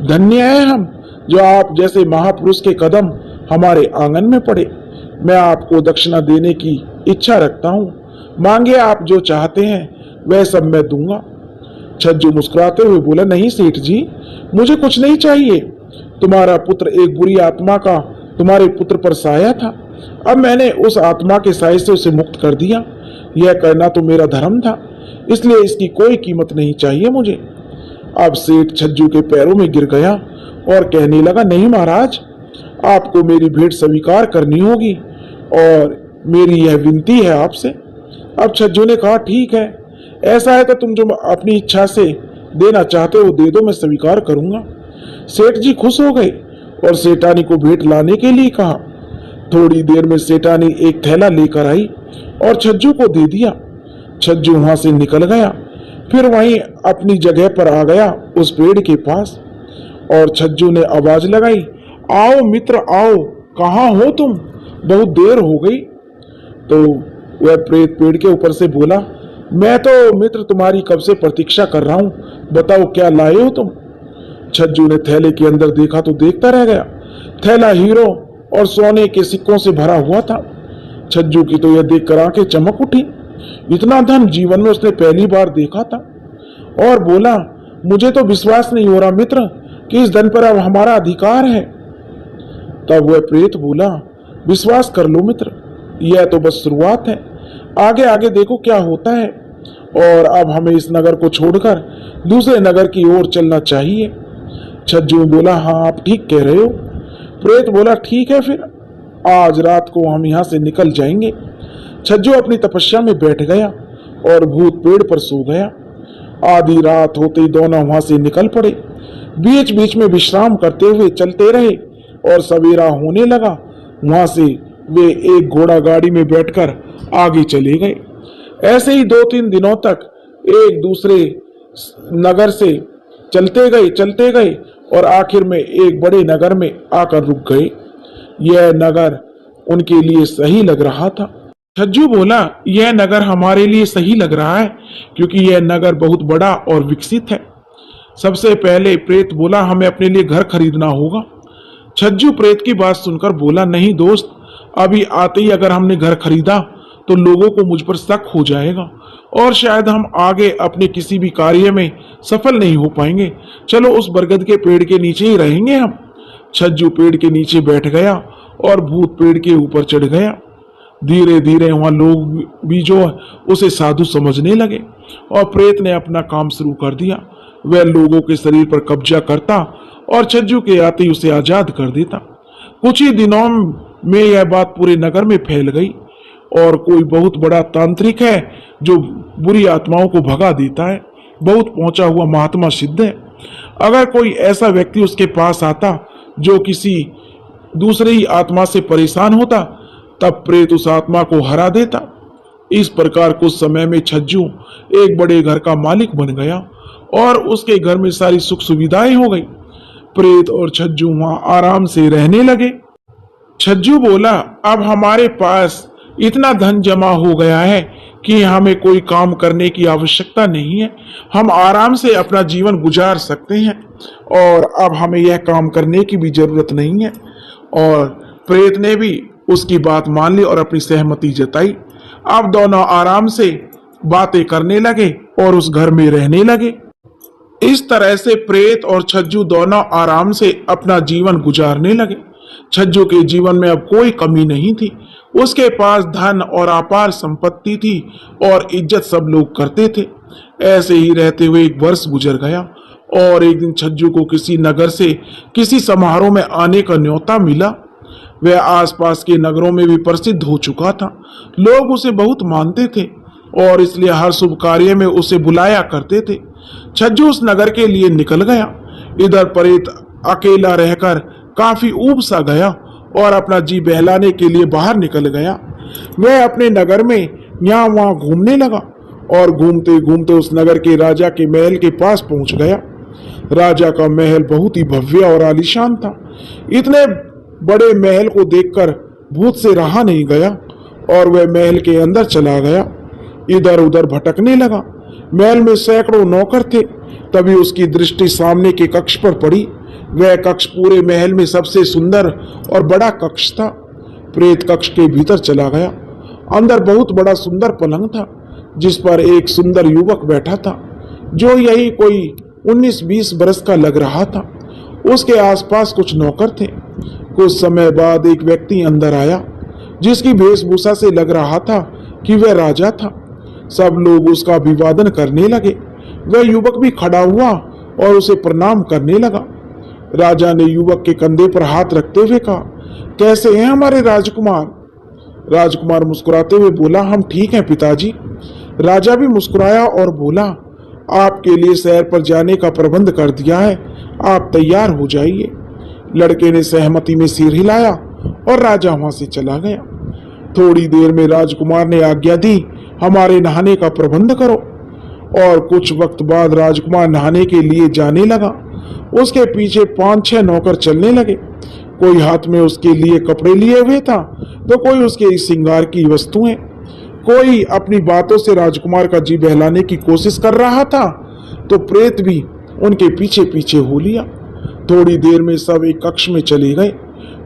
धन्य है हम जो आप जैसे महापुरुष के कदम हमारे आंगन में पड़े। मैं आपको दक्षिणा देने की इच्छा रखता हूँ, मांगे आप जो चाहते हैं वह सब मैं दूंगा। छज्जू मुस्कुराते हुए बोला, नहीं सेठ जी, मुझे कुछ नहीं चाहिए। तुम्हारा पुत्र एक बुरी आत्मा का तुम्हारे पुत्र पर साया था, अब मैंने उस आत्मा के साए से उसे मुक्त कर दिया। यह करना तो मेरा धर्म था, इसलिए इसकी कोई कीमत नहीं चाहिए मुझे। अब सेठ छज्जू के पैरों में गिर गया और कहने लगा, नहीं महाराज, आपको मेरी भेंट स्वीकार करनी होगी और मेरी यह विनती है आपसे। अब छज्जू ने कहा, ठीक है, ऐसा है तो तुम जो अपनी इच्छा से देना चाहते हो दे दो, मैं स्वीकार करूंगा। सेठ जी खुश हो गए और सेठानी को भेंट लाने के लिए कहा। थोड़ी देर में सेठानी एक थैला लेकर आई और छज्जू को दे दिया। छज्जू वहां से निकल गया, फिर वहीं अपनी जगह पर आ गया उस पेड़ के पास और छज्जू ने आवाज लगाई, आओ मित्र आओ, कहाँ हो तुम, बहुत देर हो गई। तो वह प्रेत पेड़ के ऊपर से बोला, मैं तो मित्र तुम्हारी कब से प्रतीक्षा कर रहा हूँ, बताओ क्या लाए हो तुम। छज्जू ने थैले के अंदर देखा तो देखता रह गया। थैला हीरो और सोने के सिक्कों से भरा हुआ था। छज्जू की तो यह देखकर आंखें चमक उठी। इतना धन जीवन में उसने पहली बार देखा था और बोला, मुझे तो विश्वास नहीं हो रहा मित्र कि इस धन पर अब हमारा अधिकार है। तब वह प्रेत बोला, विश्वास कर लो मित्र, यह तो बस शुरुआत है, आगे आगे देखो क्या होता है और अब हमें इस नगर को छोड़कर दूसरे नगर की ओर चलना चाहिए। छज्जू बोला, हाँ आप ठीक कह रहे हो। प्रेत बोला, ठीक है फिर आज रात को हम यहाँ से निकल जाएंगे। छज्जू अपनी तपस्या में बैठ गया और भूत पेड़ पर सो गया। आधी रात होते ही दोनों वहां से निकल पड़े। बीच बीच में विश्राम करते हुए चलते रहे और सवेरा होने लगा। वहां से वे एक घोड़ा गाड़ी में बैठकर आगे चले गए। ऐसे ही 2-3 दिनों तक एक दूसरे नगर से चलते गए और आखिर में एक बड़े नगर में आकर रुक गए। यह नगर उनके लिए सही लग रहा था। छज्जू बोला, यह नगर हमारे लिए सही लग रहा है क्योंकि यह नगर बहुत बड़ा और विकसित है। सबसे पहले प्रेत बोला, हमें अपने लिए घर खरीदना होगा। छज्जू प्रेत की बात सुनकर बोला, नहीं दोस्त, अभी आते ही अगर हमने घर खरीदा तो लोगों को मुझ पर शक हो जाएगा और शायद हम आगे अपने किसी भी कार्य में सफल नहीं हो पाएंगे। चलो उस बरगद के पेड़ के नीचे ही रहेंगे हम। छज्जू पेड़ के नीचे बैठ गया और भूत पेड़ के ऊपर चढ़ गया। धीरे धीरे वहां लोग भी जो उसे साधु समझने लगे और प्रेत ने अपना काम शुरू कर दिया। वह लोगों के शरीर पर कब्जा करता और छज्जू के आते ही उसे आजाद कर देता। कुछ ही दिनों में यह बात पूरे नगर में फैल गई और कोई बहुत बड़ा तांत्रिक है जो बुरी आत्माओं को भगा देता है। बहुत पहुंचा हुआ महात्मा सिद्ध है। अगर कोई ऐसा व्यक्ति उसके पास आता जो किसी दूसरे ही आत्मा से परेशान होता, तब प्रेत उस आत्मा को हरा देता। इस प्रकार कुछ समय में छज्जू एक बड़े घर का मालिक बन गया और उसके घर में सारी सुख सुविधाएं हो गई। प्रेत और छज्जू वहां आराम से रहने लगे। छज्जू बोला, अब हमारे पास इतना धन जमा हो गया है कि हमें कोई काम करने की आवश्यकता नहीं है। हम आराम से अपना जीवन गुजार सकते हैं और अब हमें यह काम करने की भी जरूरत नहीं है। और प्रेत ने भी उसकी बात मान ली और अपनी सहमति जताई। अब दोनों आराम से बातें करने लगे और उस घर में रहने लगे। इस तरह से प्रेत और छज्जू दोनों आराम से अपना जीवन गुजारने लगे। छज्जू के जीवन में अब कोई कमी नहीं थी। उसके पास धन और अपार संपत्ति थी और इज्जत सब लोग करते थे। ऐसे ही रहते हुए एक वर्ष गुजर गया और एक दिन छज्जू को किसी नगर से किसी समारोह में आने का न्योता मिला। वह आसपास के नगरों में भी प्रसिद्ध हो चुका था। लोग उसे बहुत मानते थे और इसलिए हर शुभ कार्य में उसे बुलाया करते थे। छज्जू उस नगर के लिए निकल गया। इधर प्रेत अकेला रहकर काफी ऊब सा गया और अपना जी बहलाने के लिए बाहर निकल गया। वह अपने नगर में यहाँ वहां घूमने लगा और घूमते घूमते उस नगर के राजा के महल के पास पहुंच गया। राजा का महल बहुत ही भव्य और आलीशान था। इतने बड़े महल को देखकर भूत से रहा नहीं गया और वह महल के अंदर चला गया। इधर उधर भटकने लगा। महल में सैकड़ों नौकर थे। तभी उसकी दृष्टि सामने के कक्ष पर पड़ी। वह कक्ष पूरे महल में सबसे सुंदर और बड़ा कक्ष था। प्रेत कक्ष के भीतर चला गया। अंदर बहुत बड़ा सुंदर पलंग था जिस पर एक सुंदर युवक बैठा था जो यही कोई 19-20 बरस का लग रहा था। उसके आसपास कुछ नौकर थे। कुछ समय बाद एक व्यक्ति अंदर आया जिसकी वेशभूषा से लग रहा था कि वह राजा था। सब लोग उसका अभिवादन करने लगे। वह युवक भी खड़ा हुआ और उसे प्रणाम करने लगा। राजा ने युवक के कंधे पर हाथ रखते हुए कहा, कैसे हैं हमारे राजकुमार? राजकुमार मुस्कुराते हुए बोला, हम ठीक हैं पिताजी। राजा भी मुस्कुराया और बोला, आपके लिए शहर पर जाने का प्रबंध कर दिया है, आप तैयार हो जाइए। लड़के ने सहमति में सिर हिलाया और राजा वहां से चला गया। थोड़ी देर में राजकुमार ने आज्ञा दी, हमारे नहाने का प्रबंध करो। और कुछ वक्त बाद राजकुमार नहाने के लिए जाने लगा। उसके पीछे 5-6 नौकर चलने लगे। कोई हाथ में उसके लिए कपड़े लिए हुए था तो कोई उसके श्रृंगार की वस्तुएं। कोई अपनी बातों से राजकुमार का जी बहलाने की कोशिश कर रहा था तो प्रेत भी उनके पीछे पीछे हो लिया। थोड़ी देर में सब एक कक्ष में चले गए।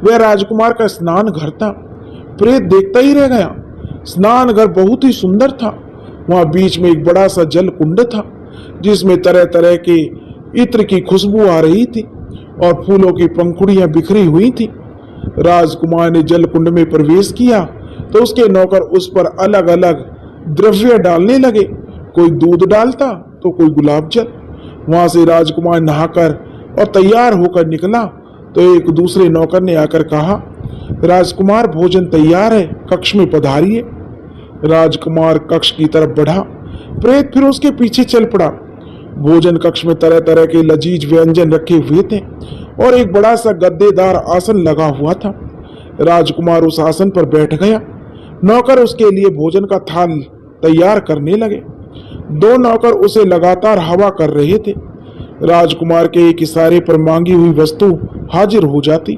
वह राजकुमार का स्नान घर था। प्रेत देखता ही रह गया। स्नान घर बहुत ही सुंदर था। वहां बीच में एक बड़ा सा जल कुंड था जिसमें तरह तरह के इत्र की खुशबू आ रही थी और फूलों की पंखुड़ियां बिखरी हुई थी। राजकुमार ने जल कुंड में प्रवेश किया तो उसके नौकर उस पर अलग अलग द्रव्य डालने लगे। कोई दूध डालता तो कोई गुलाब जल। वहां से राजकुमार नहाकर और तैयार होकर निकला तो एक दूसरे नौकर ने आकर कहा, राजकुमार भोजन तैयार है, कक्ष में पधारिए। राजकुमार कक्ष की तरफ बढ़ा। प्रेत फिर उसके पीछे चल पड़ा। भोजन कक्ष में तरह तरह के लजीज व्यंजन रखे हुए थे और एक बड़ा सा गद्देदार आसन लगा हुआ था। राजकुमार उस आसन पर बैठ गया। नौकर उसके लिए भोजन का थाल तैयार करने लगे। दो नौकर उसे लगातार हवा कर रहे थे। राजकुमार के एक इशारे पर मांगी हुई वस्तु हाजिर हो जाती।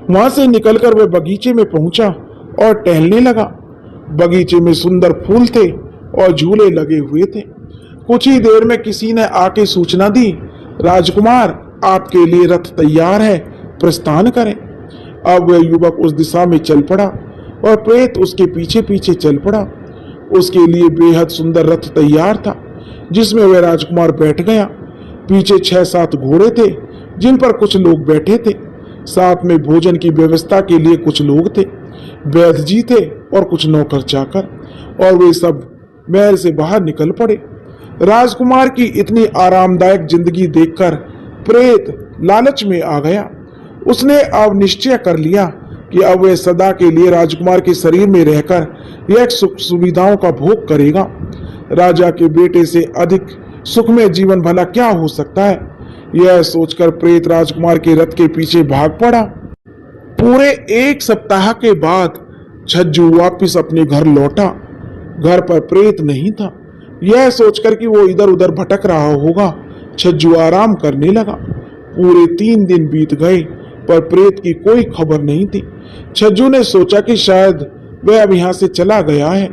वहां से निकलकर वह बगीचे में पहुंचा और टहलने लगा। बगीचे में सुंदर फूल थे और झूले लगे हुए थे। कुछ ही देर में किसी ने आके सूचना दी, राजकुमार आपके लिए रथ तैयार है, प्रस्थान करें। अब वह युवक उस दिशा में चल पड़ा और प्रेत उसके पीछे पीछे चल पड़ा। उसके लिए बेहद सुंदर रथ तैयार था जिसमें वह राजकुमार बैठ गया। पीछे 6-7 घोड़े थे जिन पर कुछ लोग बैठे थे। साथ में भोजन की व्यवस्था के लिए कुछ लोग थे, वैद्य जी थे और कुछ नौकर चाकर, और वे सब महल से बाहर निकल पड़े। राजकुमार की इतनी आरामदायक जिंदगी देखकर प्रेत लालच में आ गया। उसने अब निश्चय कर लिया कि अब वह सदा के लिए राजकुमार के शरीर में रहकर यह सुख सुविधाओं का भोग करेगा। राजा के बेटे से अधिक सुखमय जीवन भला क्या हो सकता है। यह सोचकर प्रेत राजकुमार के रथ के पीछे भाग पड़ा। पूरे 1 सप्ताह के बाद छज्जू वापिस अपने घर लौटा। घर पर प्रेत नहीं था। यह सोचकर कि वो इधर उधर भटक रहा होगा, छज्जू आराम करने लगा। पूरे 3 दिन बीत गए पर प्रेत की कोई खबर नहीं थी। छज्जू ने सोचा कि शायद वह अब यहाँ से चला गया है।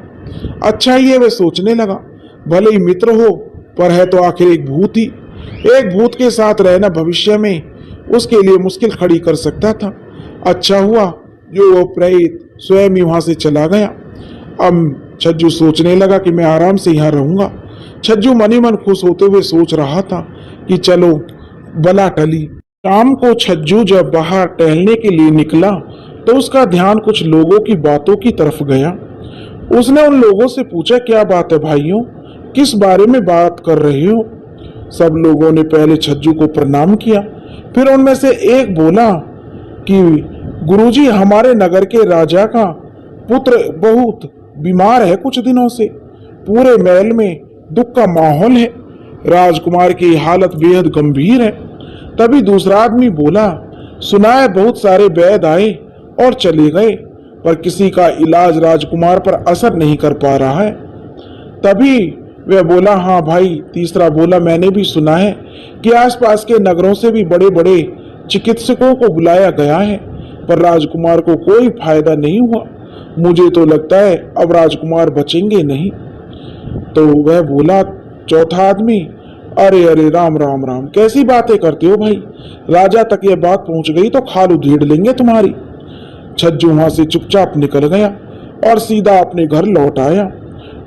अच्छा ही है, वह सोचने लगा, भले ही मित्र हो पर है तो आखिर एक भूत ही। एक भूत के साथ रहना भविष्य में उसके लिए मुश्किल खड़ी कर सकता था। अच्छा हुआ जो वो प्रेत स्वयं ही वहां से चला गया। अब छज्जू सोचने लगा कि मैं आराम से यहाँ रहूंगा। छज्जू मन ही मन खुश होते हुए सोच रहा था कि चलो बला टली। शाम को छज्जू जब बाहर टहलने के लिए निकला तो उसका ध्यान कुछ लोगों की बातों की तरफ गया। उसने उन लोगों से पूछा, क्या बात है भाइयों, किस बारे में बात कर रहे हो। सब लोगों ने पहले छज्जू को प्रणाम किया। फिर उनमें से एक बोला कि गुरुजी, हमारे नगर के राजा का पुत्र बहुत बीमार है, कुछ दिनों से पूरे महल में दुख का माहौल है। राजकुमार की हालत बेहद गंभीर है। तभी दूसरा आदमी बोला, सुना है बहुत सारे वैद्य आए और चले गए पर किसी का इलाज राजकुमार पर असर नहीं कर पा रहा है। तभी वह बोला, हाँ भाई। तीसरा बोला, मैंने भी सुना है कि आसपास के नगरों से भी बड़े बड़े चिकित्सकों को बुलाया गया है पर राजकुमार को कोई फायदा नहीं हुआ। मुझे तो लगता है अब राजकुमार बचेंगे नहीं। तो वह बोला, चौथा आदमी, अरे अरे राम राम राम, कैसी बातें करते हो भाई, राजा तक यह बात पहुंच गई तो खाल उधेड़ लेंगे तुम्हारी। छज्जू वहां से चुपचाप निकल गया और सीधा अपने घर लौट आया।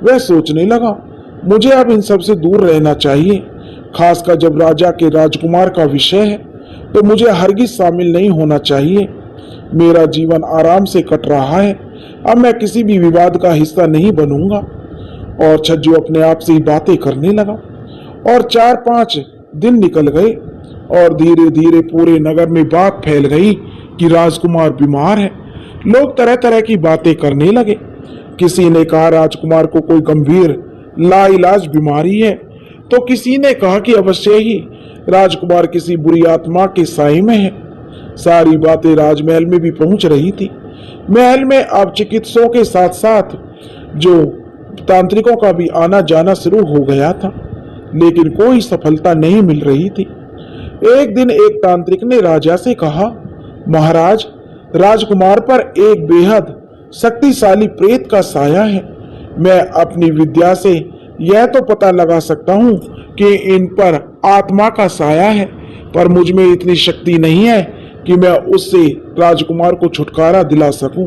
वह सोचने लगा, मुझे अब इन सब से दूर रहना चाहिए, खासकर जब राजा के राजकुमार का विषय है तो मुझे हरगिज शामिल नहीं होना चाहिए। मेरा जीवन आराम से कट रहा है, अब मैं किसी भी विवाद का हिस्सा नहीं बनूंगा। और छज्जू अपने आप से ही बातें करने लगा और 4-5 दिन निकल गए और धीरे धीरे पूरे नगर में बात फैल गई कि राजकुमार बीमार है। लोग तरह तरह की बातें करने लगे। किसी ने कहा राजकुमार को कोई गंभीर लाइलाज बीमारी है, तो किसी ने कहा कि अवश्य ही राजकुमार किसी बुरी आत्मा के साए में है। सारी बातें राजमहल में भी पहुंच रही थी। महल में अब चिकित्सकों के साथ साथ जो तांत्रिकों का भी आना जाना शुरू हो गया था, लेकिन कोई सफलता नहीं मिल रही थी। एक दिन एक तांत्रिक ने राजा से कहा, महाराज, राजकुमार पर एक बेहद शक्तिशाली प्रेत का साया है। मैं अपनी विद्या से यह तो पता लगा सकता हूँ कि इन पर आत्मा का साया है, पर मुझ में इतनी शक्ति नहीं है कि मैं उससे राजकुमार को छुटकारा दिला सकूं।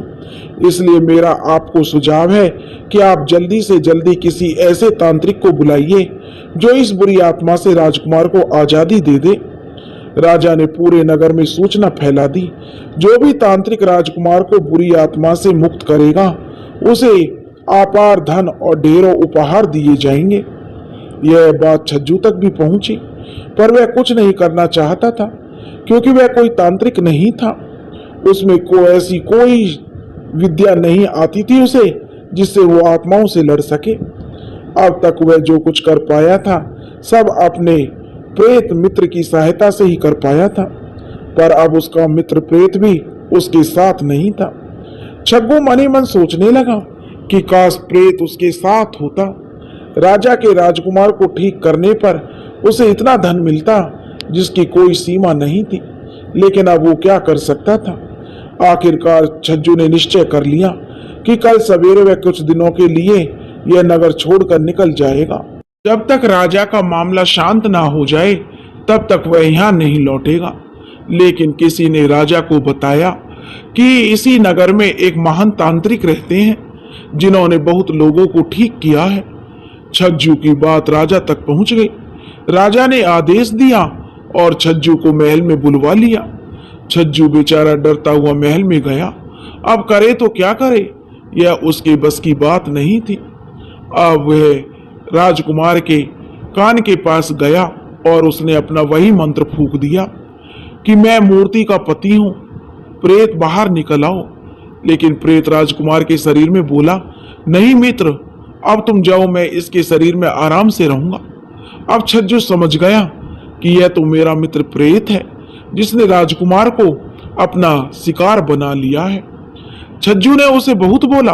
इसलिए मेरा आपको सुझाव है कि आप जल्दी से जल्दी किसी ऐसे तांत्रिक को बुलाइए जो इस बुरी आत्मा से राजकुमार को आजादी दे दे। राजा ने पूरे नगर में सूचना फैला दी, जो भी तांत्रिक राजकुमार को बुरी आत्मा से मुक्त करेगा उसे अपार धन और ढेरों उपहार दिए जाएंगे। यह बात छज्जू तक भी पहुंची, पर वह कुछ नहीं करना चाहता था क्योंकि वह कोई तांत्रिक नहीं था। उसमें ऐसी कोई विद्या नहीं आती थी उसे जिससे वो आत्माओं से लड़ सके। अब तक वह जो कुछ कर पाया था सब अपने प्रेत मित्र की सहायता से ही कर पाया था, पर अब उसका मित्र प्रेत भी उसके साथ नहीं था। छग्गू मन ही मन सोचने लगा कि काश प्रेत उसके साथ होता। राजा के राजकुमार को ठीक करने पर उसे इतना धन मिलता जिसकी कोई सीमा नहीं थी, लेकिन अब वो क्या कर सकता था। आखिरकार छज्जू ने निश्चय कर लिया कि कल सवेरे वह कुछ दिनों के लिए यह नगर छोड़कर निकल जाएगा। जब तक राजा का मामला शांत ना हो जाए तब तक वह यहाँ नहीं लौटेगा। लेकिन किसी ने राजा को बताया कि इसी नगर में एक महान तांत्रिक रहते हैं जिन्होंने बहुत लोगों को ठीक किया है। छज्जू की बात राजा तक पहुंच गई। राजा ने आदेश दिया और छज्जू को महल में बुलवा लिया। छज्जू बेचारा डरता हुआ महल में गया। अब करे तो क्या करे, यह उसके बस की बात नहीं थी। अब वह राजकुमार के कान के पास गया और उसने अपना वही मंत्र फूंक दिया कि मैं मूर्ति का पति हूं, प्रेत बाहर निकल आओ। लेकिन प्रेत राजकुमार के शरीर में बोला, नहीं मित्र, अब तुम जाओ, मैं इसके शरीर में आराम से रहूंगा। अब छज्जू समझ गया कि यह तो मेरा मित्र प्रेत है जिसने राजकुमार को अपना शिकार बना लिया है। छज्जू ने उसे बहुत बोला,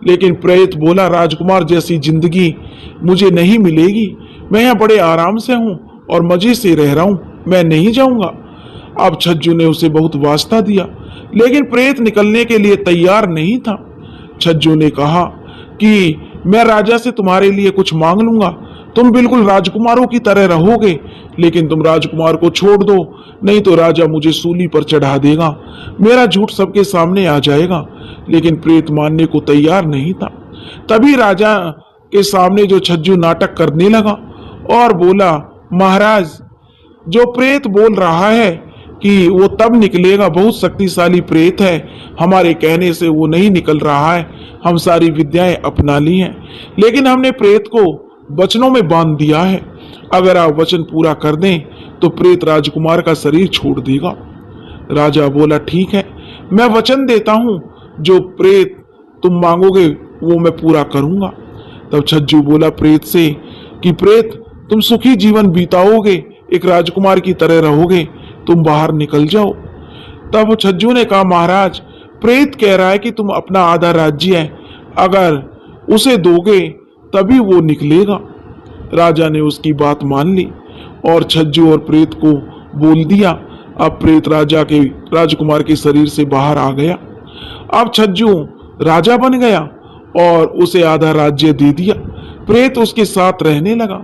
लेकिन प्रेत बोला, राजकुमार जैसी जिंदगी मुझे नहीं मिलेगी। मैं यहाँ बड़े आराम से हूँ और मजे से रह रहा हूँ, मैं नहीं जाऊंगा। अब छज्जू ने उसे बहुत वास्ता दिया, लेकिन प्रेत निकलने के लिए तैयार नहीं था। छज्जू ने कहा कि मैं राजा से तुम्हारे लिए कुछ मांग लूंगा, तुम बिल्कुल राजकुमारों की तरह रहोगे, लेकिन तुम राजकुमार को छोड़ दो, नहीं तो राजा मुझे सूली पर चढ़ा देगा, मेरा झूठ सबके सामने आ जाएगा। लेकिन प्रेत मानने को तैयार नहीं था। तभी राजा के सामने जो छज्जू नाटक करने लगा और बोला, महाराज, जो प्रेत बोल रहा है कि वो तब निकलेगा, बहुत शक्तिशाली प्रेत है, हमारे कहने से वो नहीं निकल रहा है। हम सारी विद्याएं अपना ली हैं, लेकिन हमने प्रेत को वचनों में बांध दिया है। अगर आप वचन पूरा कर दें तो प्रेत राजकुमार का शरीर छोड़ देगा। राजा बोला, ठीक है, मैं वचन देता हूं, जो प्रेत तुम मांगोगे वो मैं पूरा करूंगा। तब छज्जू बोला प्रेत से कि प्रेत, तुम सुखी जीवन बिताओगे, एक राजकुमार की तरह रहोगे, तुम बाहर निकल जाओ। तब छज्जू ने कहा, महाराज, प्रेत कह रहा है कि तुम अपना आधा राज्य है, अगर उसे दोगे तभी वो निकलेगा। राजा ने उसकी बात मान ली और छज्जू और प्रेत को बोल दिया। अब प्रेत राजकुमार के शरीर से बाहर आ गया। अब छज्जू राजा बन गया और उसे आधा राज्य दे दिया। प्रेत उसके साथ रहने लगा।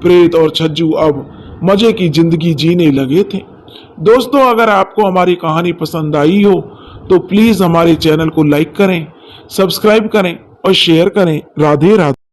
प्रेत और छज्जू अब मजे की जिंदगी जीने लगे थे। दोस्तों, अगर आपको हमारी कहानी पसंद आई हो तो प्लीज हमारे चैनल को लाइक करें, सब्सक्राइब करें और शेयर करें। राधे राधे।